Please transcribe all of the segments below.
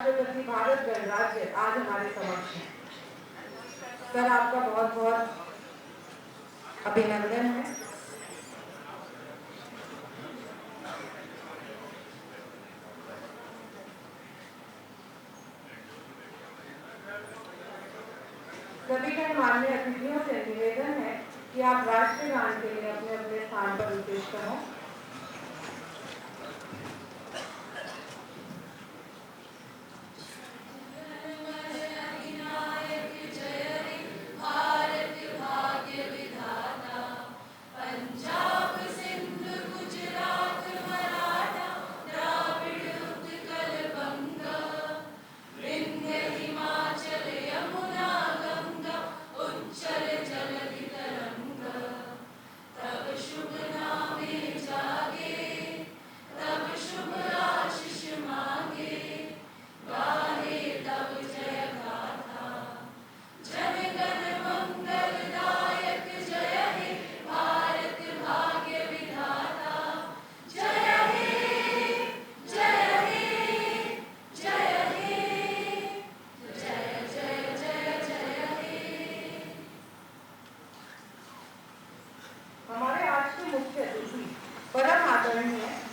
राष्ट्रपति भारत गणराज्य आज हमारे समक्ष है। सर, आपका बहुत बहुत अभिनंदन है। सभी गणमान्य अतिथियों से निवेदन है कि आप राष्ट्रीय गान के लिए अपने अपने स्थान पर उत्कृष्ट हों।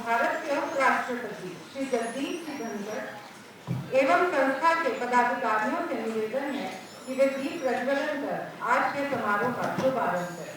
भारत के उपराष्ट्रपति श्री जगदीप सिंह धनखड़ एवं संस्था के पदाधिकारियों से निवेदन है कि वे दीप प्रज्वलन कर आज के समारोह का शुभारंभ करें।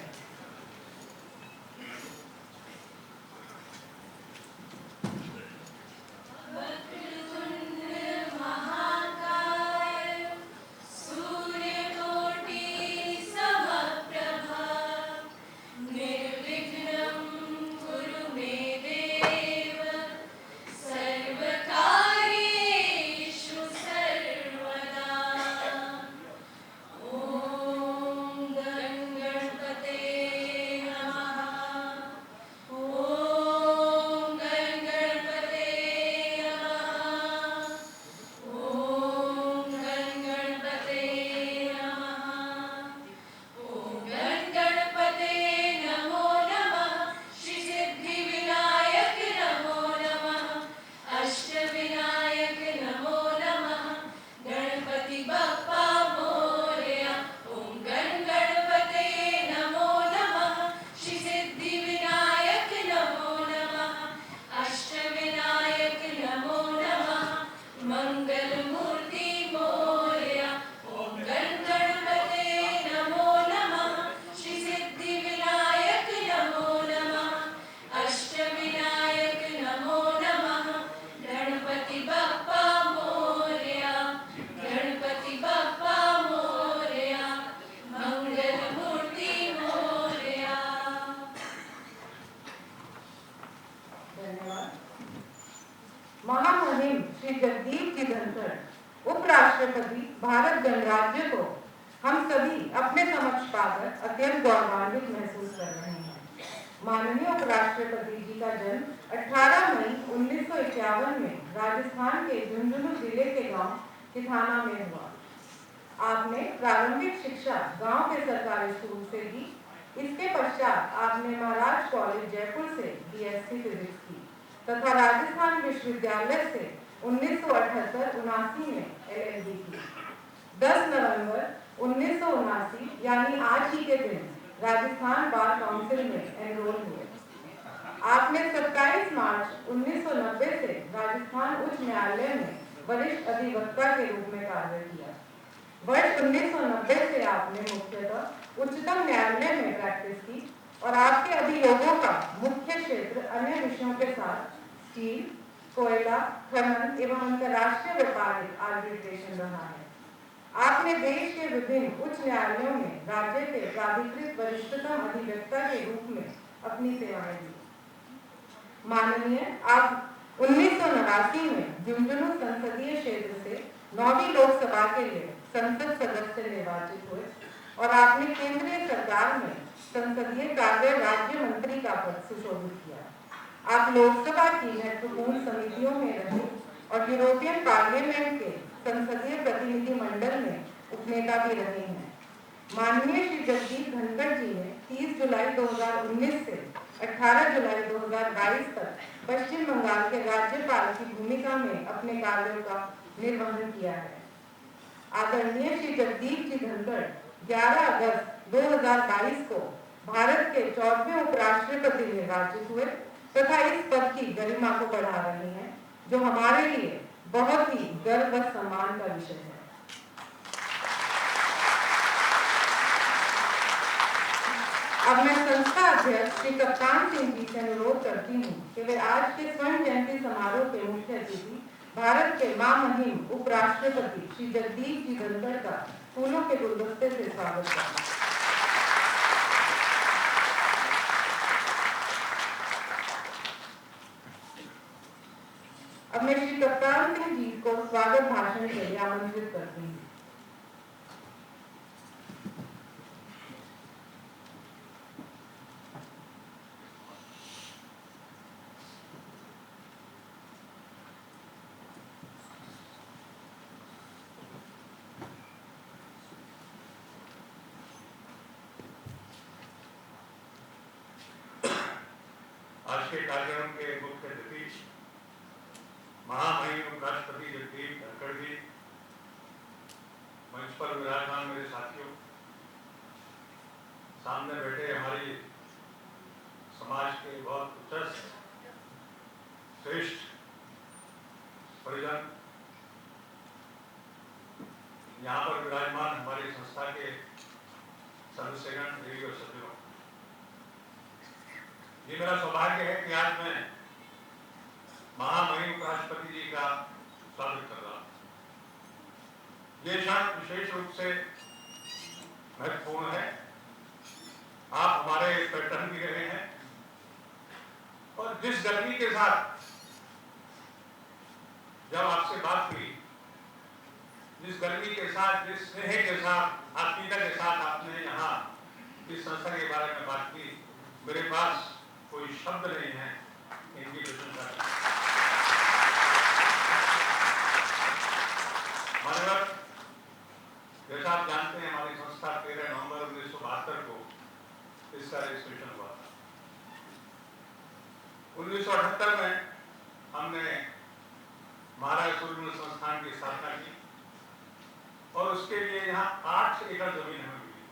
महामहिम श्री जगदीप सिंह धनखड़ उपराष्ट्रपति भारत गणराज्य को हम सभी अपने समक्ष पाकर अत्यंत गौरवान्वित महसूस कर रहे हैं। माननीय उपराष्ट्रपति जी का जन्म 18 मई 1951 में राजस्थान के झुंझुनू जिले के गांव किथाना में हुआ। आपने प्रारंभिक शिक्षा गांव के सरकारी स्कूल से की। इसके पश्चात आपने महाराज कॉलेज जयपुर से BSc फिजिक्स की तथा राजस्थान विश्वविद्यालय से 1978-79 में LLB की। 10 नवंबर 1979 यानी आज ही के दिन राजस्थान बार काउंसिल में एनरोल हुए। आपने 27 मार्च 1990 से राजस्थान उच्च न्यायालय में वरिष्ठ अधिवक्ता के रूप में कार्य किया। वर्ष 1990 से आपने मुख्यतः उच्चतम न्यायालय में प्रैक्टिस की और आपके अभियोगों का मुख्य क्षेत्र अन्य विषयों के साथ स्टील, कोयला, खनन एवं अंतर्राष्ट्रीय व्यापारिक आर्बिट्रेशन रहा है। आपने देश के विभिन्न उच्च न्यायालयों में राज्य के प्राधिकृत वरिष्ठतम अधिवक्ता के रूप में अपनी सेवाएं दी। माननीय, आप 1989 में झुंझुनू संसदीय क्षेत्र से 9वीं लोकसभा के लिए संसद सदस्य निर्वाचित हुए और आपने केंद्रीय सरकार में संसदीय कार्य राज्य मंत्री का पद सुशोभित किया। आप लोकसभा की महत्वपूर्ण समितियों में रहे और यूरोपियन पार्लियामेंट के संसदीय प्रतिनिधि मंडल में उपनेता भी रहे हैं। माननीय श्री जगदीप धनखड़ जी ने 30 जुलाई 2019 से 18 जुलाई 2022 तक पश्चिम बंगाल के राज्यपाल की भूमिका में अपने कार्यों का निर्वहन किया है। आदरणीय श्री जगदीप जी धनखड़ 11 अगस्त 2022 को भारत के 4वें उपराष्ट्रपति निर्वाचित हुए तथा इस पद की गरिमा को बढ़ा रहे हैं, जो हमारे लिए बहुत ही गर्व व सम्मान का विषय है। अब मैं संस्था अध्यक्ष श्री कप्तान सिंह जी से अनुरोध करती हूँ कि वे आज के स्वर्ण जयंती समारोह के मुख्य अतिथि भारत के महामहिम उपराष्ट्रपति श्री जगदीप जी धनखड़ का फूलों के गुलदस्ते से स्वागत करें। अब मैं श्री कप्तान सिंह जी को स्वागत भाषण के लिए आमंत्रित करती हूँ। आज के कार्यक्रम के मुख्य अतिथि महामहिम उपराष्ट्रपति जगदीप धनखड़ जी, मंच पर विराजमान मेरे साथियों, सामने बैठे हमारी समाज के बहुत उत्कृष्ट श्रेष्ठ परिजन, यहाँ पर विराजमान हमारी संस्था के सदस्यगण, देवी और सज्जनों, ये मेरा सौभाग्य है कि आज मैं महामहिम उपराष्ट्रपति जी का स्वागत कर रहा हूँ। ये क्षण विशेष रूप से महत्वपूर्ण है। आप हमारे पैटर्न भी रहे हैं और जिस गर्मी के साथ जब आपसे बात हुई, जिस गर्मी के साथ, जिस स्नेह के साथ, आत्मीयता के साथ आपने यहाँ इस संस्था के बारे में बात की, मेरे पास कोई शब्द नहीं है इनकी प्रशंसा करने। मानव, जैसा आप जानते हैं, हमारी संस्था 13 नवंबर 1972 को इसका रजिस्ट्रेशन हुआ था। 1978 में हमने महाराज सूर्यमल संस्थान की स्थापना की और उसके लिए यहाँ 8 एकड़ जमीन हमें मिली।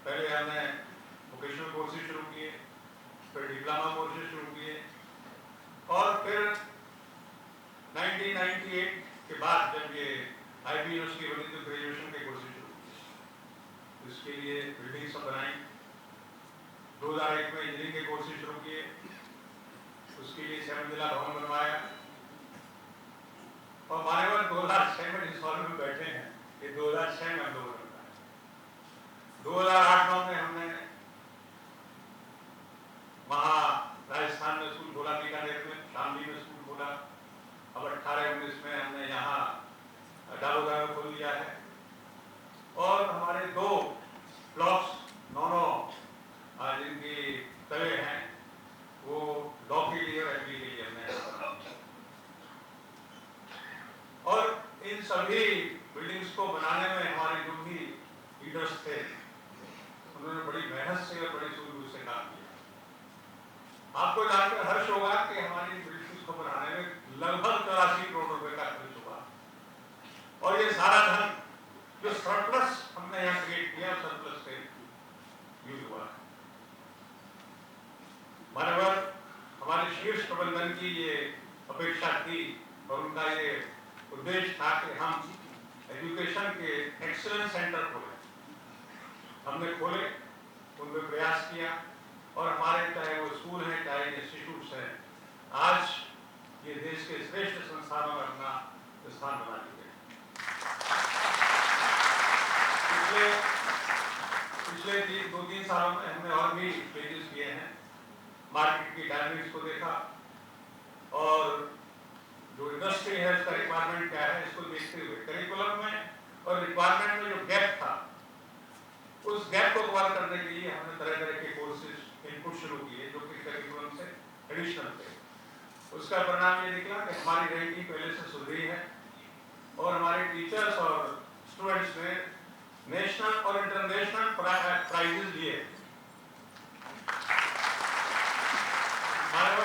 पहले हमने वोकेशनल कोर्सेज शुरू किए, फिर डिप्लोमा कोर्सेज शुरू किए और फिर 1998 के बाद जब ये IB यूनिवर्सिटी बनी तो ग्रेजुएशन के कोर्सेज शुरू किए। इसके लिए बिल्डिंग सब बनाई। 2001 में इंजीनियरिंग के कोर्सेज शुरू किए, उसके लिए 7 मंजिला भवन बनवाया और मान्यवर 2006 में जिस हॉल में बैठे हैं, ये 2006 में हम लोगों ने बनाया। 2008-9 में हमने वहाँ राजस्थान में स्कूल खोला, बीकानेर में, शामली में स्कूल खोला। अब 18-19 में हमने यहाँ दारोदा में खोल दिया है और हमारे 2 ब्लॉक्स, 9 जिनकी तवे हैं, वो लॉ के लिए और MBA के लिए हमने और इन सभी बिल्डिंग्स को बनाने में हमारे जो भी लीडर्स थे, उन्होंने बड़ी मेहनत से और बड़ी सूझबूझ से काम किया। आपको जानकर हर्ष होगा कि हमारी बिल्डिंग्स को बनाने में लगभग 84 करोड़ रुपए का खर्च हुआ और ये सारा धन जो सरप्लस हमने यहाँ क्रिएट किया, सरप्लस से यूज हुआ। मानवर, हमारे शीर्ष प्रबंधन की ये अपेक्षा थी और उनका ये उद्देश्य था कि हम एजुकेशन के एक्सीलेंस सेंटर खोले। हमने खोले, उनमें प्रयास किया और हमारे चाहे वो स्कूल हैं, चाहे इंस्टीट्यूट्स हैं, आज ये देश के श्रेष्ठ संस्थानों में अपना स्थान बना चुके हैं। पिछले 2-3 सालों में हमने और भी चेंजेस किए हैं। मार्केट की डायनेमिक्स को देखा और जो इंडस्ट्री है उसका रिक्वायरमेंट क्या है, इसको देखते हुए करिकुलम में और रिक्वायरमेंट में जो गैप था, उस गैप को कवर करने के लिए हमने तरह तरह के कोर्सेज इनपुट शुरू किए जो कि करिकुलम से एडिशनल थे। उसका परिणाम ये निकला कि हमारी रैंकिंग पहले से सुधरी है और हमारे टीचर्स और स्टूडेंट्स ने नेशनल और इंटरनेशनल प्राइजेस लिए।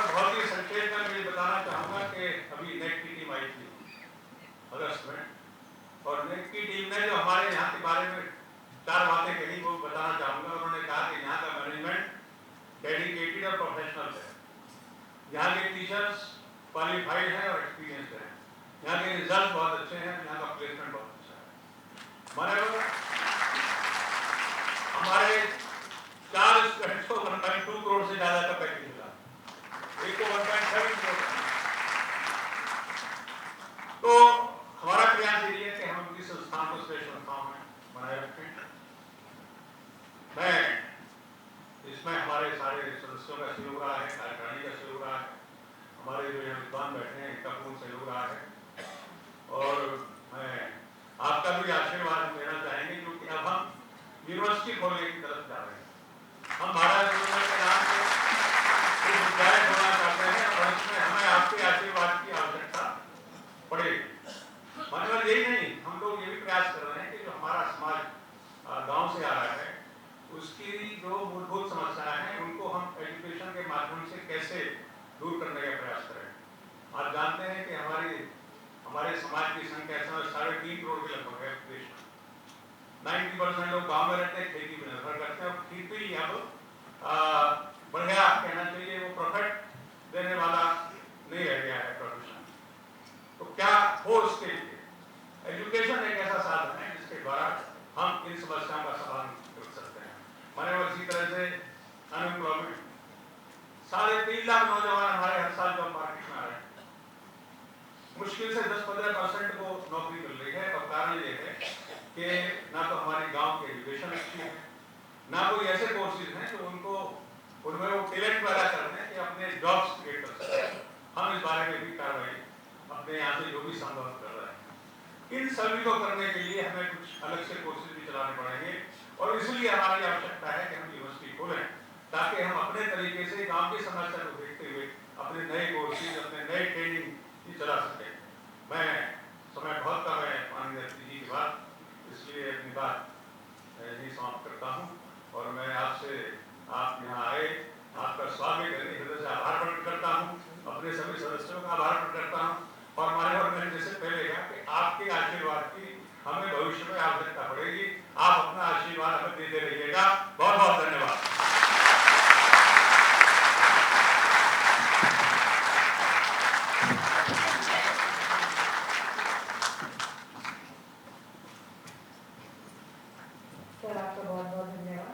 बहुत ही संक्षेप में मैं बताना चाहूंगा कि अभी नेट की टीम आई थी अगस्त में, और नेक की टीम ने जो हमारे यहाँ के बारे में 4 बातें कही वो बताना चाहूँगा। उन्होंने कहा कि यहाँ का मैनेजमेंट डेडिकेटेड और प्रोफेशनल है, यहाँ के टीचर्स क्वालिफाइड हैं और एक्सपीरियंस्ड हैं, यहाँ के रिजल्ट बहुत अच्छे हैं, यहाँ का प्लेसमेंट बहुत अच्छा है। माने हमारे 4 स्टूडेंट्स को 1.2 करोड़ से ज़्यादा का पैकेज मिला, एक को 1.7 करोड़। तो हमारा प्रयास यही है कि हम उनकी संस्थान को श्रेष्ठ संस्थाओं में बनाए रखें। मैं इसमें हमारे सारे सदस्यों का सहयोग रहा है, कार्यकारिणी का सहयोग रहा है, हमारे जो यहाँ विद्वान बैठे हैं इनका पूर्ण सहयोग रहा है, और मैं आपका भी आशीर्वाद देना चाहेंगे, क्योंकि अब हम यूनिवर्सिटी खोलने की तरफ जा रहे हैं। हम महाराज के नाम से विद्यालय खोलना चाहते हैं, और इसमें हमें आपके आशीर्वाद की आवश्यकता पड़ेगी। मतलब यही नहीं, हम लोग ये भी प्रयास कर रहे हैं कि जो हमारा समाज गांव से आ रहा है उसकी जो मूलभूत समस्याएं हैं उनको हम एजुकेशन के माध्यम से कैसे दूर करने का प्रयास करें। आप जानते हैं कि हमारे समाज की संख्या 3.5 करोड़ के लगभग है देश में। 90% लोग गांव में रहते हैं, खेती पर निर्भर करते हैं, और खेती अब बढ़िया कहना चाहिए, वो प्रॉफिट देने वाला नहीं रह गया है प्रोफेशन। तो क्या हो उसके लिए एजुकेशन एक ऐसा साधन है जिसके द्वारा हम इन समस्याओं का समाधान कर सकते हैं। माने इसी तरह से अनएम्प्लॉयमेंट, 3.5 लाख नौजवान हमारे हर साल जॉब मार्केट में आ रहे हैं, मुश्किल से 10-15% को नौकरी मिल रही है, और कारण ये है कि ना तो हमारे गांव की एजुकेशन अच्छी है, ना कोई ऐसे कोर्सेज हैं जो उनमें वो टैलेंट पैदा करते हैं कि अपने जॉब्स क्रिएट कर सकते हैं। हम इस बारे में भी कार्रवाई अपने यहाँ से जो भी संभव कर रहे हैं। इन सभी को करने के लिए हमें कुछ अलग से कोर्सेज भी चलाने पड़ेंगे, और इसलिए हमारी आवश्यकता है कि हम यूनिवर्सिटी खोलें, ताकि हम अपने तरीके से गांव की समस्या को देखते हुए अपने नए कोर्सेज, अपने नए ट्रेनिंग चला सकें। मैं समय बहुत कम है माननीय अतिथि जी की बात, इसलिए अपनी बात यही समाप्त करता हूँ, और मैं आपसे आप यहाँ आए, आपका स्वागत करने हृदय से आभार प्रकट करता हूँ, अपने सभी सदस्यों का आभार प्रकट करता हूँ, और मैंने जैसे पहले कहा कि आपके आशीर्वाद की हमें भविष्य में आवश्यकता पड़ेगी। आप अपना आशीर्वाद हमें देते रहिएगा। बहुत बहुत धन्यवाद। सर आपका बहुत बहुत धन्यवाद।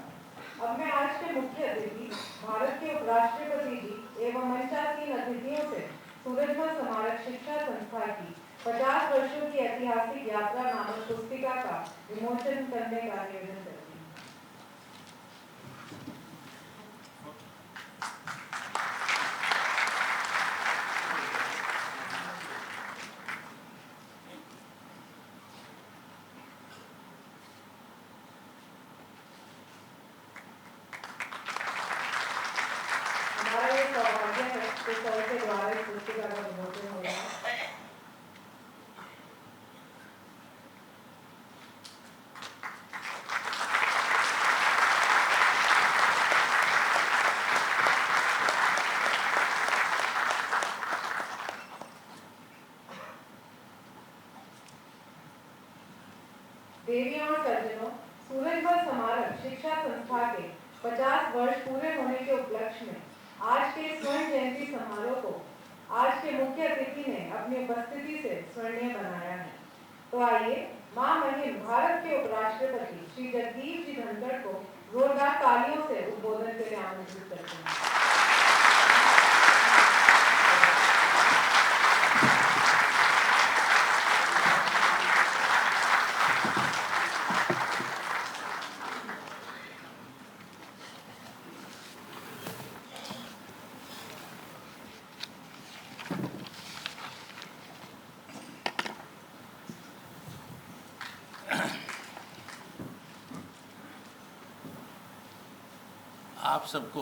अब मैं आज के मुख्य अतिथि भारत के उपराष्ट्रपति जी एवं मंचासीन अतिथियों से सूरजमल स्मारक शिक्षा संस्था की 50 वर्षों की ऐतिहासिक यात्रा नामक पुस्तिका का विमोचन करने का निवेदन करती हूँ। हमारा ये सौभाग्य है कि सर के द्वारा इस पुस्तिका का विमोचन हो रहा है। देवियों और सज्जनों, सूरजमल स्मारक शिक्षा संस्था के 50 वर्ष पूरे होने के उपलक्ष्य में आज के स्वर्ण जयंती समारोह को आज के मुख्य अतिथि ने अपनी उपस्थिति से स्वर्णीय बनाया है। तो आइए मां महिम भारत के उपराष्ट्रपति श्री जगदीप जी धनखड़ को जोरदार तालियों से उद्बोधन के लिए आमंत्रित करते हैं। आप सबको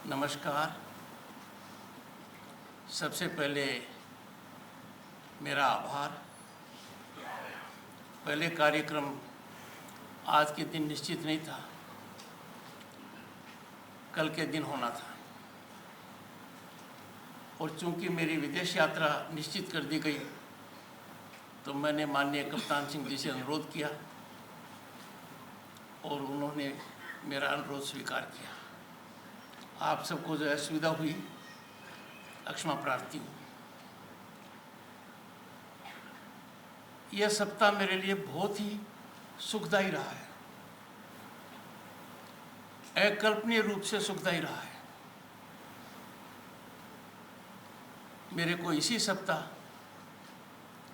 नमस्कार। सबसे पहले मेरा आभार। पहले कार्यक्रम आज के दिन निश्चित नहीं था, कल के दिन होना था, और चूंकि मेरी विदेश यात्रा निश्चित कर दी गई तो मैंने माननीय कप्तान सिंह जी से अनुरोध किया और उन्होंने मेरा अनुरोध स्वीकार किया। आप सबको जो असुविधा हुई, क्षमा प्रार्थी हूँ। यह सप्ताह मेरे लिए बहुत ही सुखदायी रहा है, अकल्पनीय रूप से सुखदायी रहा है। मेरे को इसी सप्ताह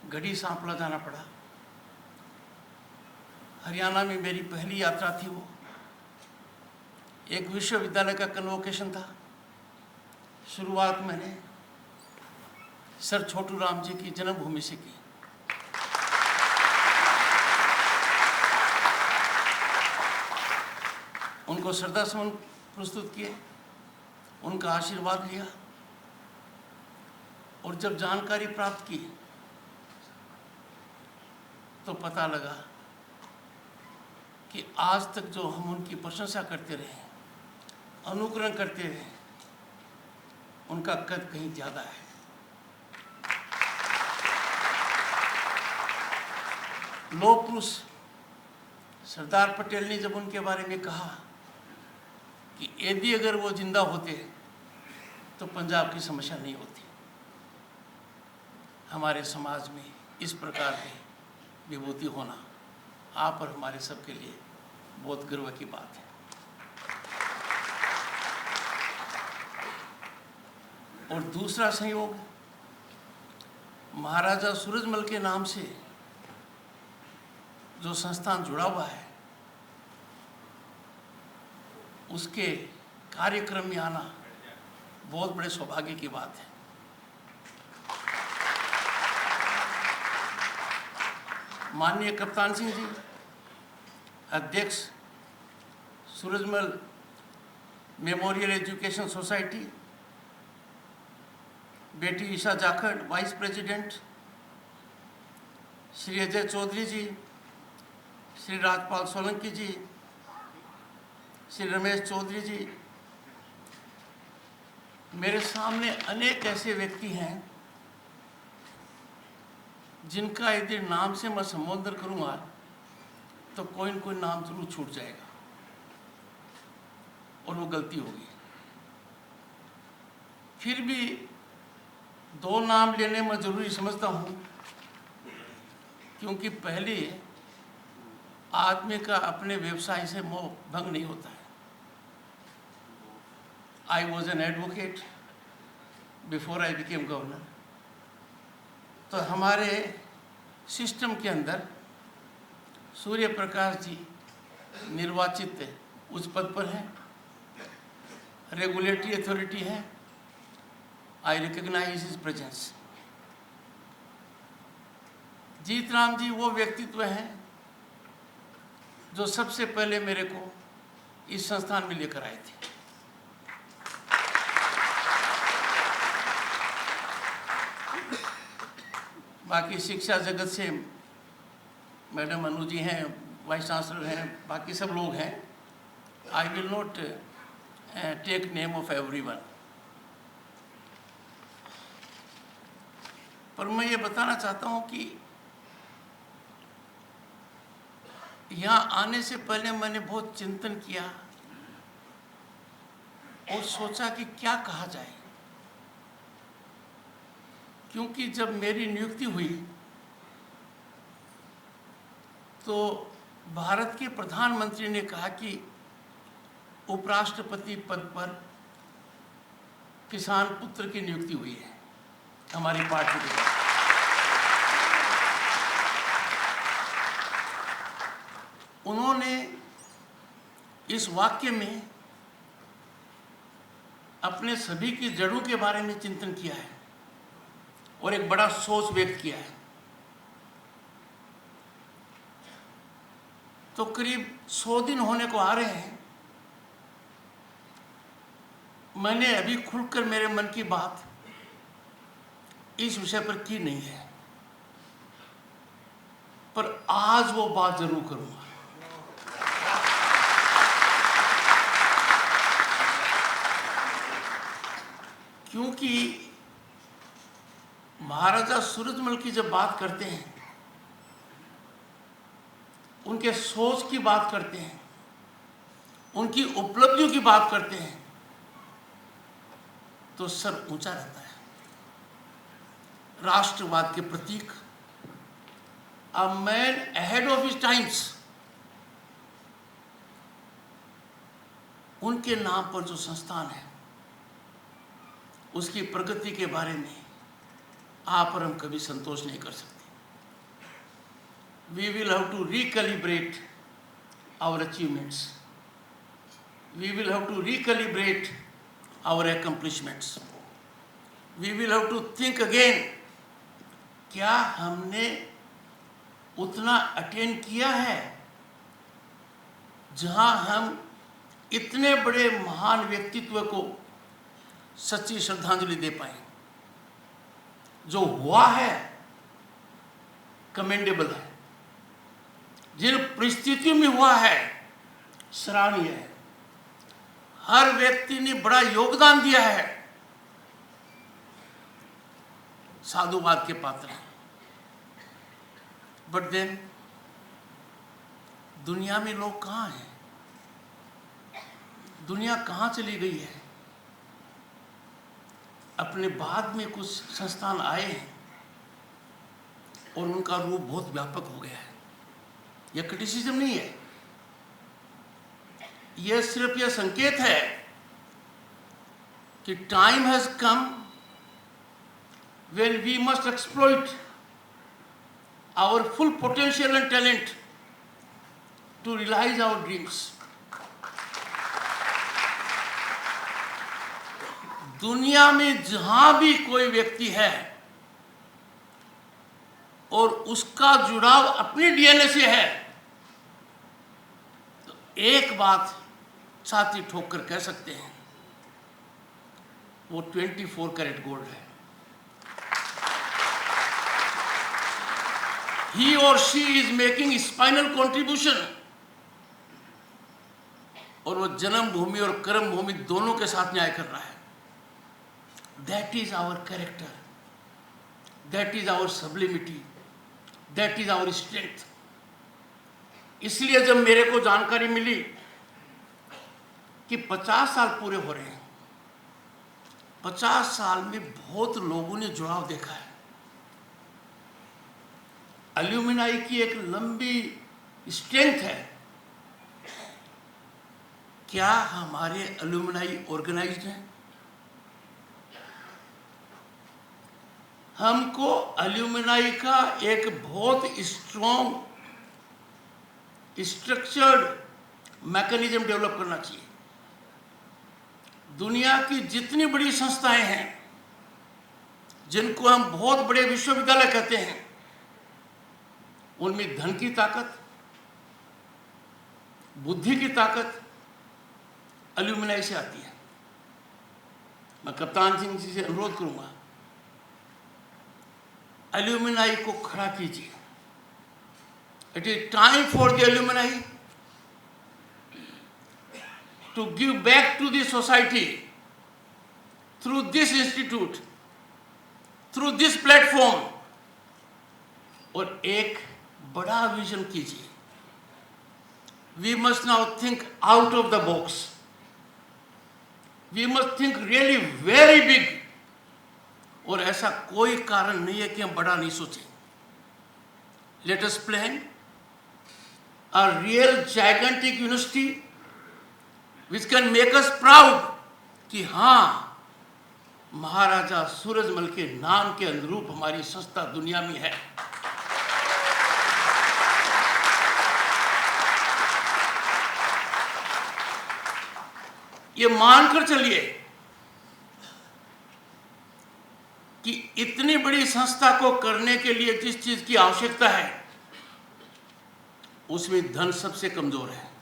गढ़ी सांपला जाना पड़ा। हरियाणा में मेरी पहली यात्रा थी। वो एक विश्वविद्यालय का कन्वोकेशन था। शुरुआत मैंने सर छोटू राम जी की जन्मभूमि से की। उनको श्रद्धासुमन प्रस्तुत किए, उनका आशीर्वाद लिया और जब जानकारी प्राप्त की तो पता लगा कि आज तक जो हम उनकी प्रशंसा करते रहे, अनुकरण करते रहे, उनका कद कहीं ज़्यादा है। लौह पुरुष सरदार पटेल ने जब उनके बारे में कहा कि यदि अगर वो जिंदा होते तो पंजाब की समस्या नहीं होती। हमारे समाज में इस प्रकार की विभूति होना आप और हमारे सबके लिए बहुत गर्व की बात है। और दूसरा संयोग, महाराजा सूरजमल के नाम से जो संस्थान जुड़ा हुआ है, उसके कार्यक्रम में आना बहुत बड़े सौभाग्य की बात है। माननीय कप्तान सिंह जी, अध्यक्ष सूरजमल मेमोरियल एजुकेशन सोसाइटी, बेटी ईशा जाखड़ वाइस प्रेसिडेंट, श्री अजय चौधरी जी, श्री राजपाल सोलंकी जी, श्री रमेश चौधरी जी, मेरे सामने अनेक ऐसे व्यक्ति हैं जिनका यदि नाम से मैं संबोधन करूंगा तो कोई न कोई नाम जरूर छूट जाएगा और वो गलती होगी। फिर भी दो नाम लेने में जरूरी समझता हूँ, क्योंकि पहले आदमी का अपने व्यवसाय से मोह भंग नहीं होता है। I was an advocate before I became governor. तो हमारे सिस्टम के अंदर सूर्य प्रकाश जी निर्वाचित उच्च पद पर हैं, रेगुलेटरी अथॉरिटी है। I recognise his presence. जीत राम जी वो व्यक्तित्व हैं जो सबसे पहले मेरे को इस संस्थान में लेकर आए थे। बाकी शिक्षा जगत से मैडम अनु जी हैं, वाइस चांसलर हैं, बाकी सब लोग हैं। I will not take name of everyone, पर मैं ये बताना चाहता हूँ कि यहाँ आने से पहले मैंने बहुत चिंतन किया और सोचा कि क्या कहा जाए, क्योंकि जब मेरी नियुक्ति हुई तो भारत के प्रधानमंत्री ने कहा कि उपराष्ट्रपति पद पर किसान पुत्र की नियुक्ति हुई है हमारी पार्टी के। उन्होंने इस वाक्य में अपने सभी की जड़ों के बारे में चिंतन किया है और एक बड़ा सोच व्यक्त किया है। तो करीब 100 दिन होने को आ रहे हैं। मैंने अभी खुलकर मेरे मन की बात इस विषय पर की नहीं है, पर आज वो बात जरूर करूंगा। क्योंकि महाराजा सूरजमल की जब बात करते हैं उनके सोच की बात करते हैं, उनकी उपलब्धियों की बात करते हैं, तो सर ऊंचा रहता है। राष्ट्रवाद के प्रतीक, a man ahead of his times, उनके नाम पर जो संस्थान है, उसकी प्रगति के बारे में आप और हम कभी संतोष नहीं कर सकते। We will have to recalibrate our achievements. We will have to recalibrate our accomplishments. We will have to think again, क्या हमने उतना अटेन किया है जहां हम इतने बड़े महान व्यक्तित्व को सच्ची श्रद्धांजलि दे पाए। जो हुआ है कमेंडेबल है, जिन परिस्थितियों में हुआ है सराहनीय है, हर व्यक्ति ने बड़ा योगदान दिया है, साधुवाद के पात्र हैं। बट देन दुनिया में लोग कहाँ हैं? दुनिया कहाँ चली गई है? अपने बाद में कुछ संस्थान आए हैं और उनका रूप बहुत व्यापक हो गया है। यह क्रिटिसिज्म नहीं है, यह सिर्फ यह संकेत है कि time has come when we must exploit our full potential and talent to realize our dreams. दुनिया में जहां भी कोई व्यक्ति है और उसका जुड़ाव अपने डीएनए से है, तो एक बात छाती ठोक कर कह सकते हैं, वो 24 कैरेट गोल्ड है। He or she is making spinal contribution, और वो जन्मभूमि और कर्म भूमि दोनों के साथ न्याय कर रहा है। That is our character, that is our sublimity, that is our strength. इसलिए जब मेरे को जानकारी मिली कि 50 साल पूरे हो रहे हैं, 50 साल में बहुत लोगों ने जुड़ाव देखा है। एल्यूमिनाई की एक लंबी स्ट्रेंथ है। क्या हमारे एल्यूमिनाई ऑर्गेनाइज्ड हैं? हमको एल्यूमिनाई का एक बहुत स्ट्रॉन्ग स्ट्रक्चर्ड मैकेनिज्म डेवलप करना चाहिए। दुनिया की जितनी बड़ी संस्थाएं हैं, जिनको हम बहुत बड़े विश्वविद्यालय कहते हैं, उनमें धन की ताकत, बुद्धि की ताकत एल्यूमिनाई से आती है। मैं कप्तान सिंह जी से अनुरोध करूंगा, एल्यूमिनाई को खड़ा कीजिए। It is time for the alumni to give back to the society through this institute, through this platform, और एक बड़ा विजन कीजिए। We must now think out of the box, we must think really very big, और ऐसा कोई कारण नहीं है कि हम बड़ा नहीं सोचें। Let us plan a real gigantic university which can make us proud कि हाँ, महाराजा सूरजमल के नाम के अनुरूप हमारी संस्था दुनिया में है। ये मानकर चलिए कि इतनी बड़ी संस्था को करने के लिए जिस चीज की आवश्यकता है, उसमें धन सबसे कमजोर है।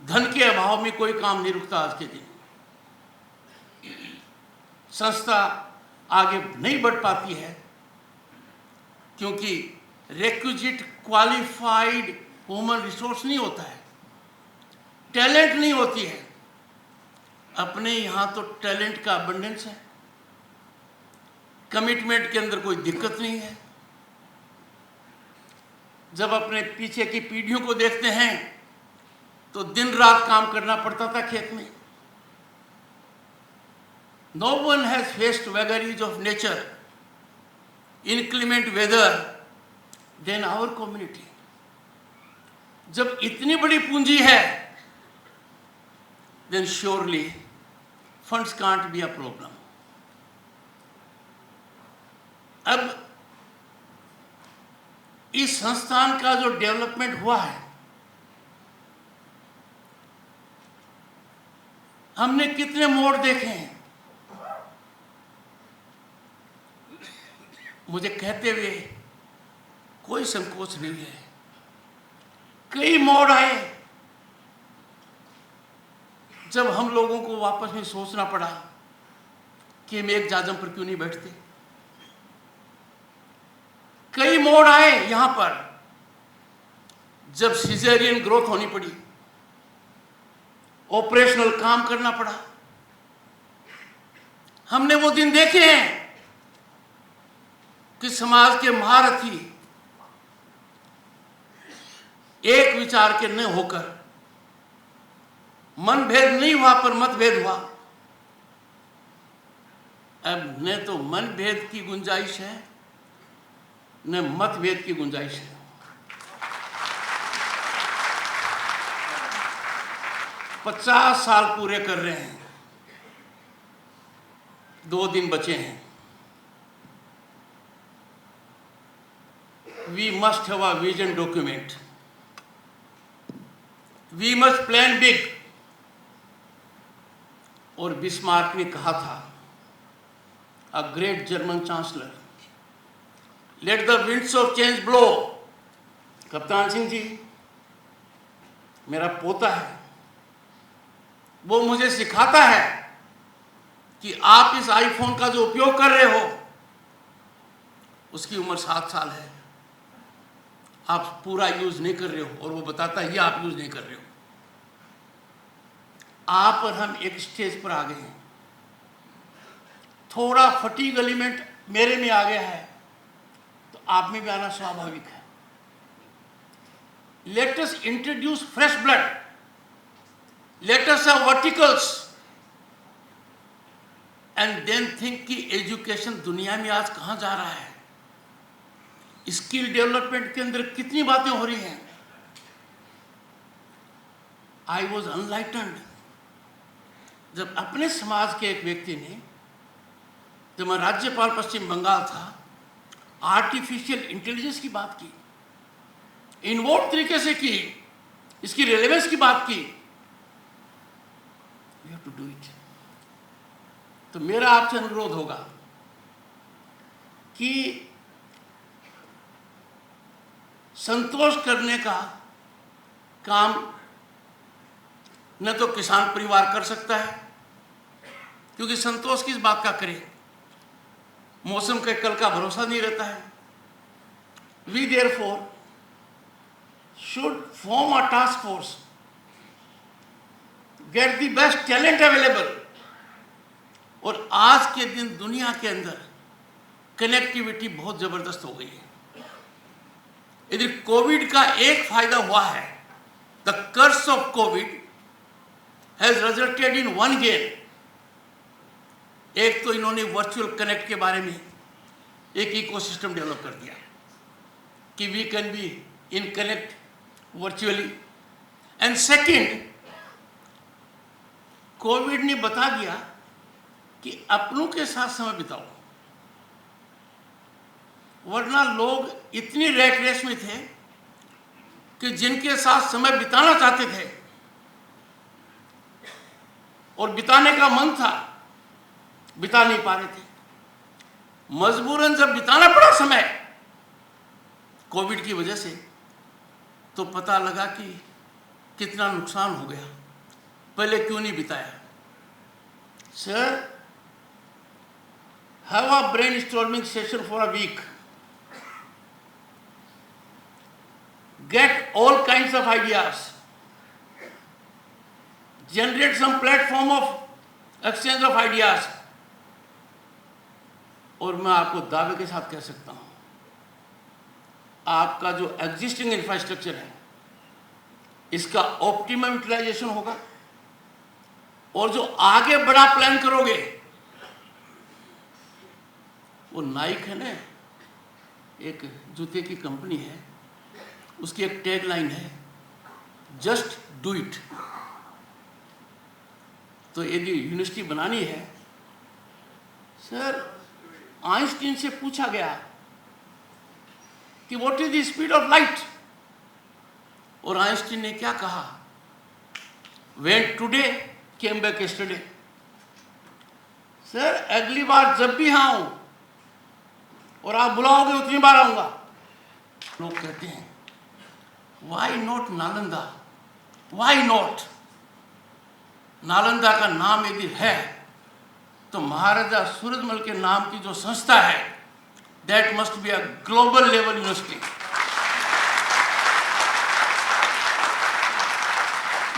धन के अभाव में कोई काम नहीं रुकता। आज के दिन संस्था आगे नहीं बढ़ पाती है क्योंकि रिक्विजिट क्वालिफाइड ह्यूमन रिसोर्स नहीं होता है, टैलेंट नहीं होती है। अपने यहां तो टैलेंट का अबंडेंस है, कमिटमेंट के अंदर कोई दिक्कत नहीं है। जब अपने पीछे की पीढ़ियों को देखते हैं तो दिन रात काम करना पड़ता था खेत में। No one has faced vagaries of nature, inclement weather than our community. जब इतनी बड़ी पूंजी है, then surely funds can't be a problem. अब इस संस्थान का जो डेवलपमेंट हुआ है, हमने कितने मोड़ देखे हैं। मुझे कहते हुए कोई संकोच नहीं है। कई मोड़ आए जब हम लोगों को वापस में सोचना पड़ा कि हम एक जाजम पर क्यों नहीं बैठते। कई मोड़ आए यहां पर जब सिजेरियन ग्रोथ होनी पड़ी, ऑपरेशनल काम करना पड़ा। हमने वो दिन देखे हैं कि समाज के महारथी एक विचार के न होकर, मनभेद नहीं हुआ पर मतभेद हुआ। अब न तो मनभेद की गुंजाइश है न मतभेद की गुंजाइश है। पचास साल पूरे कर रहे हैं, 2 दिन बचे हैं। We must have a vision document. We must plan big. और बिस्मार्क ने कहा था, a great German chancellor, let the winds of change blow. Kaptan Singh ji मेरा पोता है, वो मुझे सिखाता है कि आप इस आईफोन का जो उपयोग कर रहे हो, उसकी उम्र 7 साल है, आप पूरा यूज नहीं कर रहे हो, और वो बताता है ये आप यूज नहीं कर रहे हो। आप और हम एक स्टेज पर आ गए हैं, थोड़ा फटीग एलिमेंट मेरे में आ गया है तो आप में भी आना स्वाभाविक है। Let us introduce fresh blood, let us have verticals and then think कि एजुकेशन दुनिया में आज कहां जा रहा है, स्किल डेवलपमेंट के अंदर कितनी बातें हो रही हैं। आई वॉज अनलाइटेंड जब अपने समाज के एक व्यक्ति ने, जब मैं राज्यपाल पश्चिम बंगाल था, आर्टिफिशियल इंटेलिजेंस की बात की, इनवोट तरीके से की, इसकी रेलेवेंस की बात की। You have to do it. तो मेरा आपसे अनुरोध होगा कि संतोष करने का काम न तो किसान परिवार कर सकता है, क्योंकि संतोष किस बात का करे, मौसम के कल का भरोसा नहीं रहता है। We therefore should form a task force, get the best talent available. और आज के दिन दुनिया के अंदर कनेक्टिविटी बहुत जबरदस्त हो गई है। यदि कोविड का एक फायदा हुआ है, the curse of Covid has resulted in one gain. एक तो इन्होंने वर्चुअल कनेक्ट के बारे में एक इकोसिस्टम डेवलप कर दिया कि we can be in connect virtually. And second, Covid ने बता दिया कि अपनों के साथ समय बिताओ, वरना लोग इतनी रैट रेस में थे कि जिनके साथ समय बिताना चाहते थे और बिताने का मन था, बिता नहीं पा रहे थे। मजबूरन जब बिताना पड़ा समय कोविड की वजह से, तो पता लगा कि कितना नुकसान हो गया, पहले क्यों नहीं बिताया। Sir, have a brainstorming session for a week. Get all kinds of ideas. Generate some platform of exchange of ideas. और मैं आपको दावे के साथ कह सकता हूं, आपका जो एग्जिस्टिंग इंफ्रास्ट्रक्चर है इसका ऑप्टिमम यूटिलाइजेशन होगा, और जो आगे बड़ा प्लान करोगे, वो नाइक है ना, एक जूते की कंपनी है, उसकी एक टैग लाइन है, जस्ट डू इट। तो यदि यूनिवर्सिटी बनानी है, सर आइंस्टीन से पूछा गया कि what is the speed of light, और आइंस्टीन ने क्या कहा, when today came back yesterday. Sir अगली बार जब भी यहाँ आऊं और आप बुलाओगे उतनी बार आऊंगा। लोग कहते हैं why not Nalanda, why not. Nalanda का नाम यदि है तो महाराजा सूरजमल के नाम की जो संस्था है, that must be a global level university,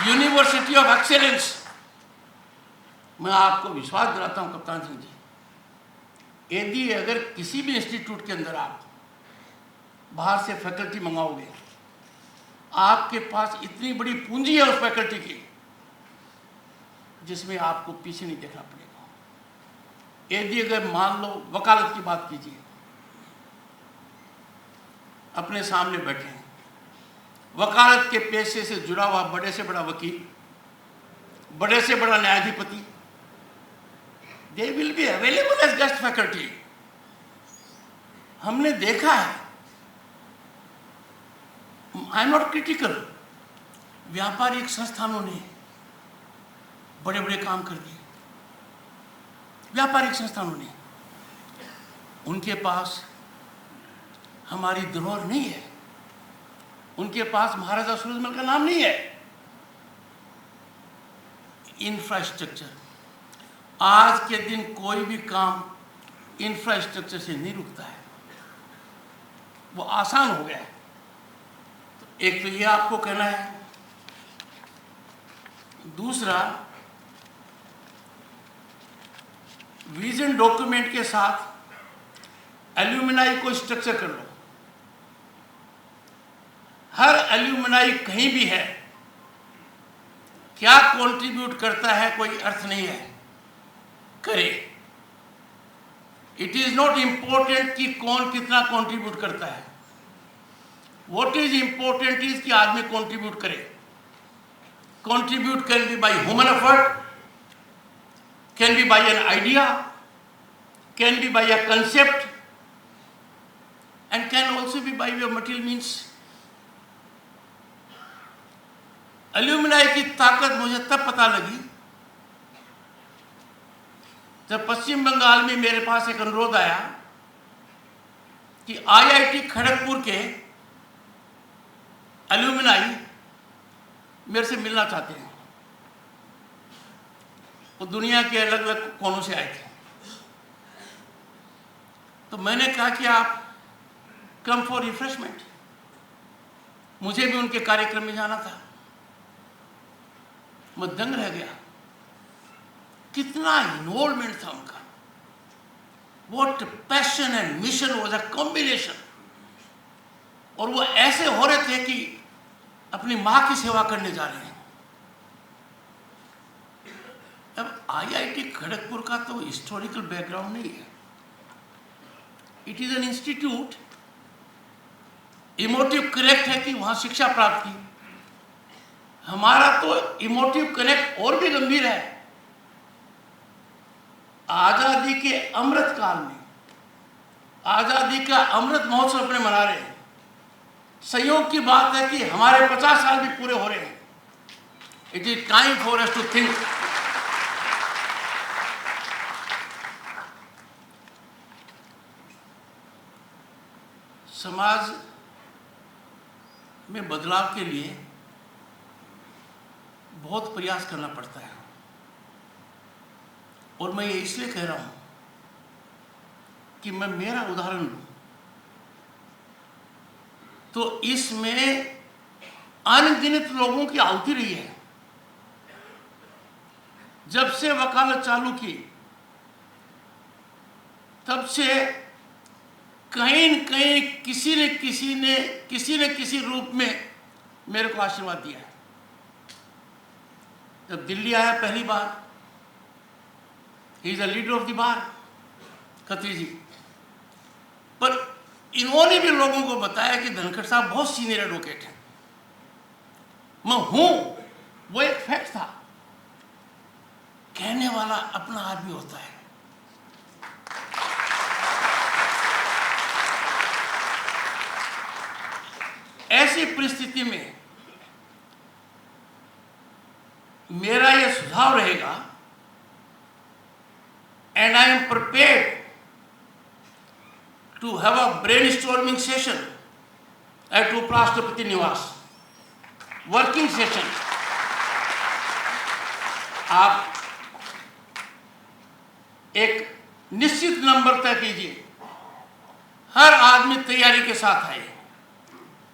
university of excellence. मैं आपको विश्वास दिलाता हूं कप्तान सिंह जी, यदि अगर किसी भी इंस्टीट्यूट के अंदर आप बाहर से फैकल्टी मंगाओगे, आपके पास इतनी बड़ी पूंजी है उस फैकल्टी की जिसमें आपको पीछे नहीं देखना पड़ेगा। यदि अगर मान लो वकालत की बात कीजिए, अपने सामने बैठे हैं वकालत के पेशे से जुड़ा हुआ बड़े से बड़ा वकील, बड़े से बड़ा न्यायाधिपति, they will be available as guest faculty. हमने देखा है, आई एम नॉट क्रिटिकल, व्यापारिक संस्थानों ने बड़े बड़े काम कर दिए, व्यापारिक संस्थानों ने, उनके पास हमारी धरोहर नहीं है, उनके पास महाराजा सूरजमल का नाम नहीं है। इंफ्रास्ट्रक्चर, आज के दिन कोई भी काम इंफ्रास्ट्रक्चर से नहीं रुकता है, वो आसान हो गया है। तो एक तो ये आपको कहना है, दूसरा विजन डॉक्यूमेंट के साथ एल्यूमिनाई को स्ट्रक्चर कर लो। हर एल्यूमिनाई कहीं भी है, क्या कंट्रीब्यूट करता है कोई अर्थ नहीं है, करे। इट इज नॉट इंपॉर्टेंट कि कौन कितना कंट्रीब्यूट करता है, व्हाट इज इंपॉर्टेंट इज कि आदमी कंट्रीब्यूट करे। Contribute can be by human effort, can be by an idea, can be by a concept, and can also be by way of material means. Alumni की ताकत मुझे तब पता लगी जब पश्चिम बंगाल में मेरे पास एक अनुरोध आया कि IIT खड़गपुर के एल्यूमिनाई मेरे से मिलना चाहते हैं। वो दुनिया के अलग अलग कोनों से आए थे। तो मैंने कहा कि आप कम फॉर रिफ्रेशमेंट। मुझे भी उनके कार्यक्रम में जाना था। मैं दंग रह गया, कितना इन्वॉल्वमेंट था उनका, what passion and mission was a combination. और वो ऐसे हो रहे थे कि अपनी माँ की सेवा करने जा रहे हैं। अब IIT खड़गपुर का तो हिस्टोरिकल बैकग्राउंड नहीं है, it is an institute. Emotive connect है कि वहां शिक्षा प्राप्त की। हमारा तो इमोटिव कनेक्ट और भी गंभीर है। आजादी के अमृत काल में, आजादी का अमृत महोत्सव अपने मना रहे हैं। संयोग की बात है कि हमारे 50 साल भी पूरे हो रहे हैं। It is time for us to think. समाज में बदलाव के लिए बहुत प्रयास करना पड़ता है, और मैं ये इसलिए कह रहा हूं कि मैं मेरा उदाहरण लूं तो इसमें अनगिनत लोगों की आहुति रही है। जब से वकालत चालू की तब से कहीं न कहीं किसी न किसी रूप में मेरे को आशीर्वाद दिया है। जब दिल्ली आया पहली बार, he is a leader of the bar, Khatri ji, पर इन्होंने भी लोगों को बताया कि धनखड़ साहब बहुत सीनियर एडवोकेट हैं। मैं हूं, वो एक फैक्ट था। कहने वाला अपना आदमी होता है। ऐसी परिस्थिति में मेरा यह सुझाव रहेगा, and I am prepared to have a brainstorming session at उपराष्ट्रपति निवास, वर्किंग सेशन। आप एक निश्चित नंबर तय कीजिए, हर आदमी तैयारी के साथ आए,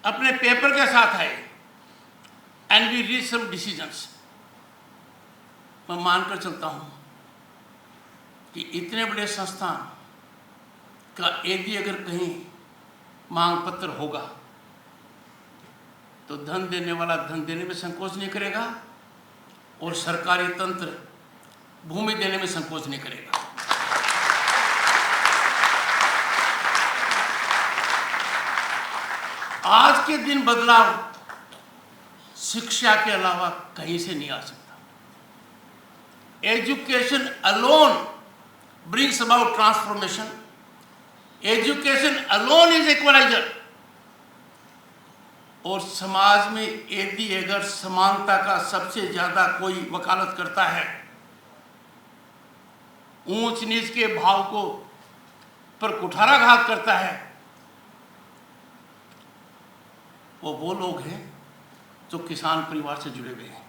अपने पेपर के साथ आए, and we reach some decisions. मैं मानकर चलता हूं कि इतने बड़े संस्थान का यदि अगर कहीं मांग पत्र होगा तो धन देने वाला धन देने में संकोच नहीं करेगा और सरकारी तंत्र भूमि देने में संकोच नहीं करेगा। आज के दिन बदलाव शिक्षा के अलावा कहीं से नहीं आ सकता। Education alone brings about transformation. Education alone is equalizer. और समाज में यदि अगर समानता का सबसे ज्यादा कोई वकालत करता है, ऊंच नीच के भाव को पर कुठाराघात करता है, वो लोग हैं जो किसान परिवार से जुड़े हुए हैं।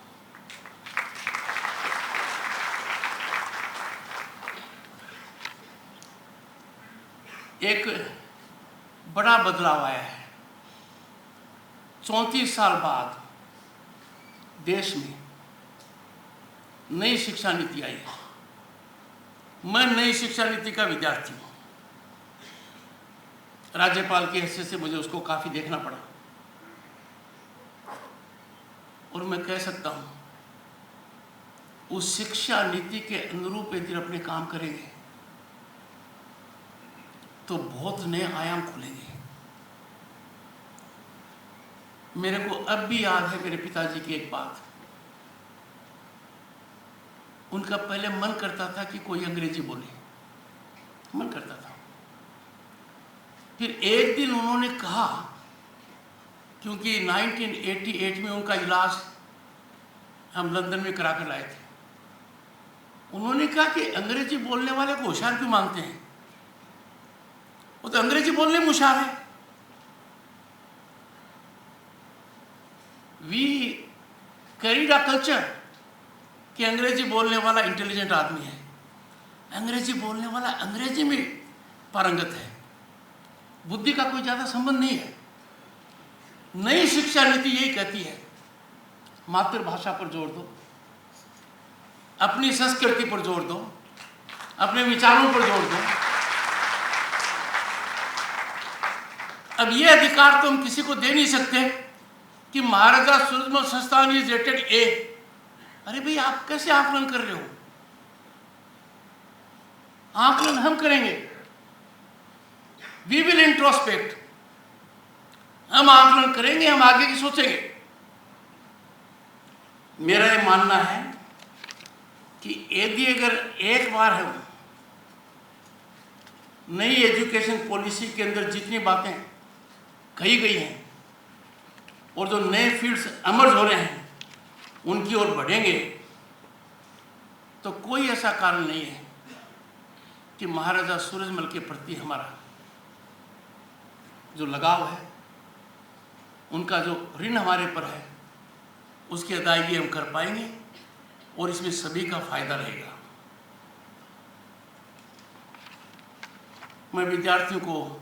एक बड़ा बदलाव आया है। 34 साल बाद देश में नई शिक्षा नीति आई है। मैं नई शिक्षा नीति का विद्यार्थी हूँ। राज्यपाल की हैसियत से मुझे उसको काफ़ी देखना पड़ा और मैं कह सकता हूँ उस शिक्षा नीति के अनुरूप यदि अपने काम करेंगे तो बहुत नए आयाम खुलेंगे। मेरे को अब भी याद है मेरे पिताजी की एक बात। उनका पहले मन करता था कि कोई अंग्रेजी बोले, मन करता था। फिर एक दिन उन्होंने कहा, क्योंकि 1988 में उनका इलाज हम लंदन में करा कर लाए थे, उन्होंने कहा कि अंग्रेजी बोलने वाले को होशियार क्यों मानते हैं? वो तो अंग्रेजी बोलने में होशियार है। वी कैरीड अ कल्चर कि अंग्रेजी बोलने वाला इंटेलिजेंट आदमी है, अंग्रेजी बोलने वाला अंग्रेजी में पारंगत है, बुद्धि का कोई ज़्यादा संबंध नहीं है। नई शिक्षा नीति यही कहती है, मातृभाषा पर जोर दो, अपनी संस्कृति पर जोर दो, अपने विचारों पर जोर दो। अब ये अधिकार तो हम किसी को दे नहीं सकते कि महाराजा सूरजमल संस्थान इज रेटेड ए। अरे भाई, आप कैसे आकलन कर रहे हो? आकलन हम करेंगे। वी विल इंट्रोस्पेक्ट, हम आकलन करेंगे, हम आगे की सोचेंगे। मेरा ये मानना है कि यदि अगर एक बार हम नई एजुकेशन पॉलिसी के अंदर जितनी बातें कही गई हैं और जो नए फील्ड्स एमर्ज हो रहे हैं उनकी ओर बढ़ेंगे, तो कोई ऐसा कारण नहीं है कि महाराजा सूरजमल के प्रति हमारा जो लगाव है, उनका जो ऋण हमारे पर है, उसकी अदायगी हम कर पाएंगे और इसमें सभी का फायदा रहेगा। मैं विद्यार्थियों को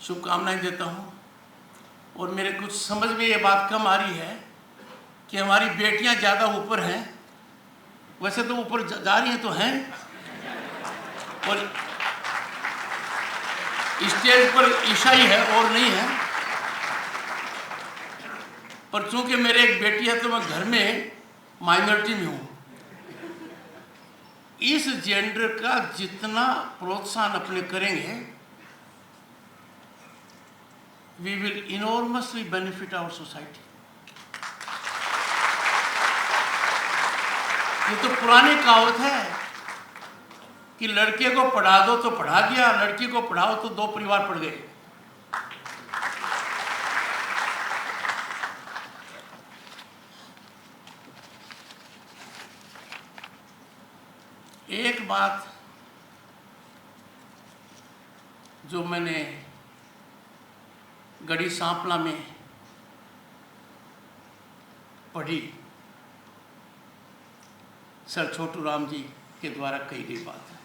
शुभकामनाएं देता हूं और मेरे कुछ समझ में ये बात कम आ रही है कि हमारी बेटियां ज़्यादा ऊपर हैं। वैसे तो ऊपर जा रही हैं तो हैं, और स्टेज पर ईसाई है और नहीं है, पर चूंकि मेरे एक बेटी है तो मैं घर में माइनॉरिटी में हूँ। इस जेंडर का जितना प्रोत्साहन अपने करेंगे, we will enormously benefit our society. ये तो पुरानी कहावत है कि लड़के को पढ़ा दो तो पढ़ा दिया, लड़की को पढ़ाओ तो दो परिवार पढ़ गए। एक बात जो मैंने गढ़ी सांपला में पढ़ी, सर छोटू राम जी के द्वारा कही गई बात है।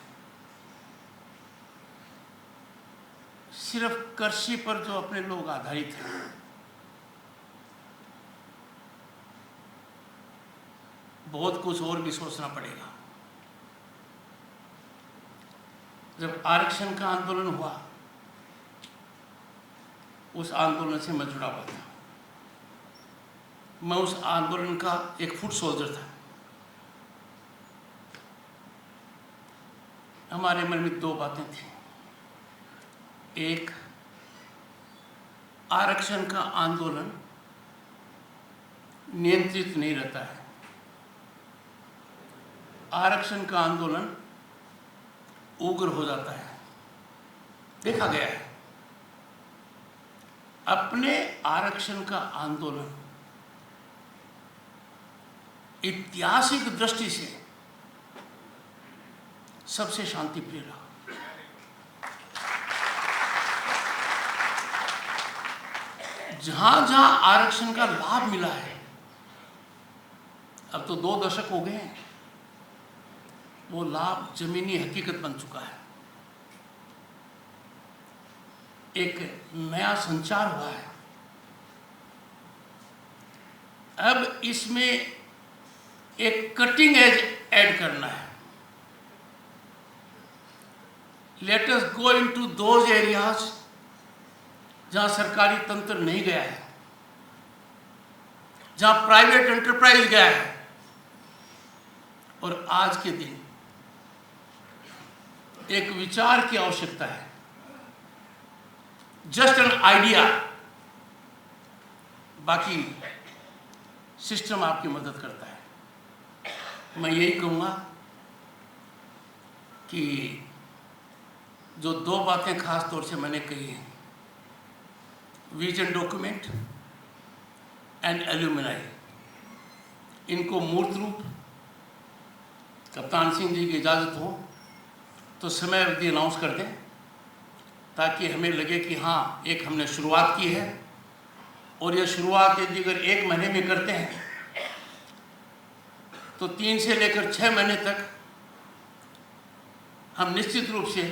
सिर्फ कृषि पर जो अपने लोग आधारित हैं, बहुत कुछ और भी सोचना पड़ेगा। जब आरक्षण का आंदोलन हुआ, उस आंदोलन से मैं जुड़ा हुआ था। मैं उस आंदोलन का एक फुट सोल्जर था। हमारे मन में दो बातें थी। एक, आरक्षण का आंदोलन नियंत्रित नहीं रहता है। आरक्षण का आंदोलन उग्र हो जाता है, देखा गया है। अपने आरक्षण का आंदोलन ऐतिहासिक दृष्टि से सबसे शांतिप्रिय रहा। जहां जहां आरक्षण का लाभ मिला है, अब तो 2 दशक हो गए हैं, वो लाभ जमीनी हकीकत बन चुका है। एक नया संचार हुआ है। अब इसमें एक कटिंग एज ऐड करना है। Let us go into those areas जहां सरकारी तंत्र नहीं गया है, जहां प्राइवेट एंटरप्राइज गया है। और आज के दिन एक विचार की आवश्यकता है, जस्ट एन आइडिया। बाकी सिस्टम आपकी मदद करता है। मैं यही कहूँगा कि जो 2 बातें खास तौर से मैंने कही हैं, विजन डॉक्यूमेंट एंड एल्यूमिनाई, इनको मूर्त रूप कप्तान सिंह जी की इजाज़त हो तो समय अवधि अनाउंस कर दें, ताकि हमें लगे कि हाँ, एक हमने शुरुआत की है। और ये शुरुआत यदि अगर 1 महीने में करते हैं तो 3 से लेकर 6 महीने तक हम निश्चित रूप से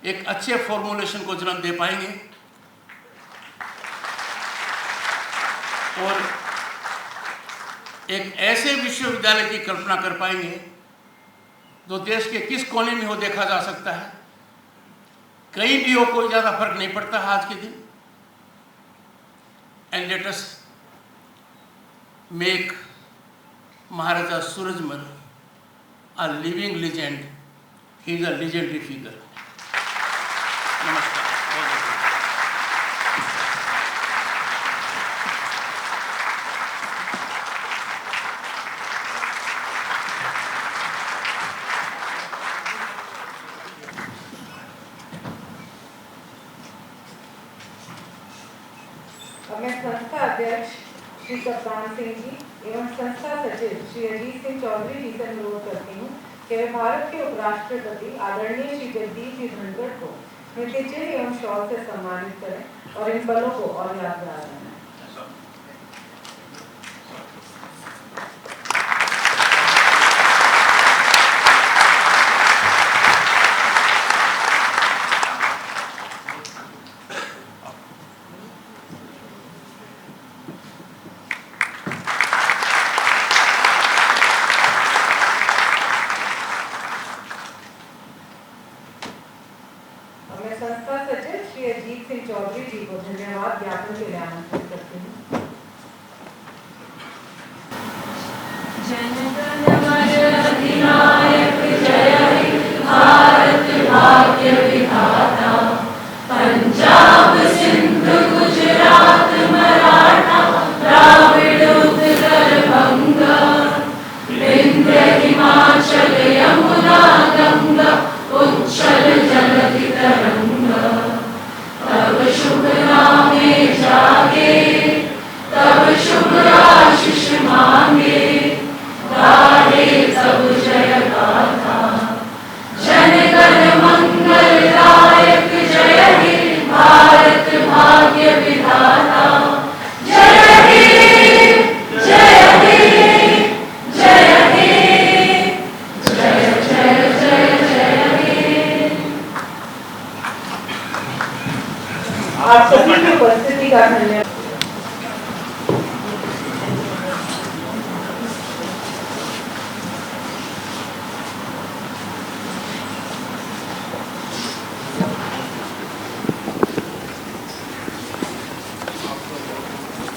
एक अच्छे फॉर्मुलेशन को जन्म दे पाएंगे और एक ऐसे विश्वविद्यालय की कल्पना कर पाएंगे जो देश के किस कोने में हो देखा जा सकता है। कहीं भी हो, कोई ज़्यादा फर्क नहीं पड़ता है आज के दिन। And let us make Maharaja Surajmal a living legend. He is a legendary figure. नमस्कार। मैं संस्था अध्यक्ष श्री कप्तान सिंह जी एवं संस्था सचिव श्री अजीत सिंह चौधरी जी से अनुरोध करती हूँ कि वे भारत के उपराष्ट्रपति आदरणीय श्री जगदीप जी धनखड़ को स्मृति चिन्ह एवं शॉल से सम्मानित करें और इन पलों को और यादगार बनाएं। मैं संस्था सचिव श्री अजीत सिंह चौधरी जी को धन्यवाद ज्ञापन के लिए आमंत्रित करती हूँ। अधिनायक जय हे भारत भाग्य विधाता, पंजाब सिंध गुजरात मराठा द्राविड़ उत्कल बंगा, विंध्य हिमाचल यमुना गंगा उच्छल जलधि तरंगा। तब शुभ नामे जागे, तब शुभ आशीष मांगे, गाहे तब जय गाथा। जन गण मंगलदायक जय हे भारत भाग्य विधाता, जय हे जय हे जय हे जय जय जय जय हे। आप सभी की उपस्थिति का धन्यवाद।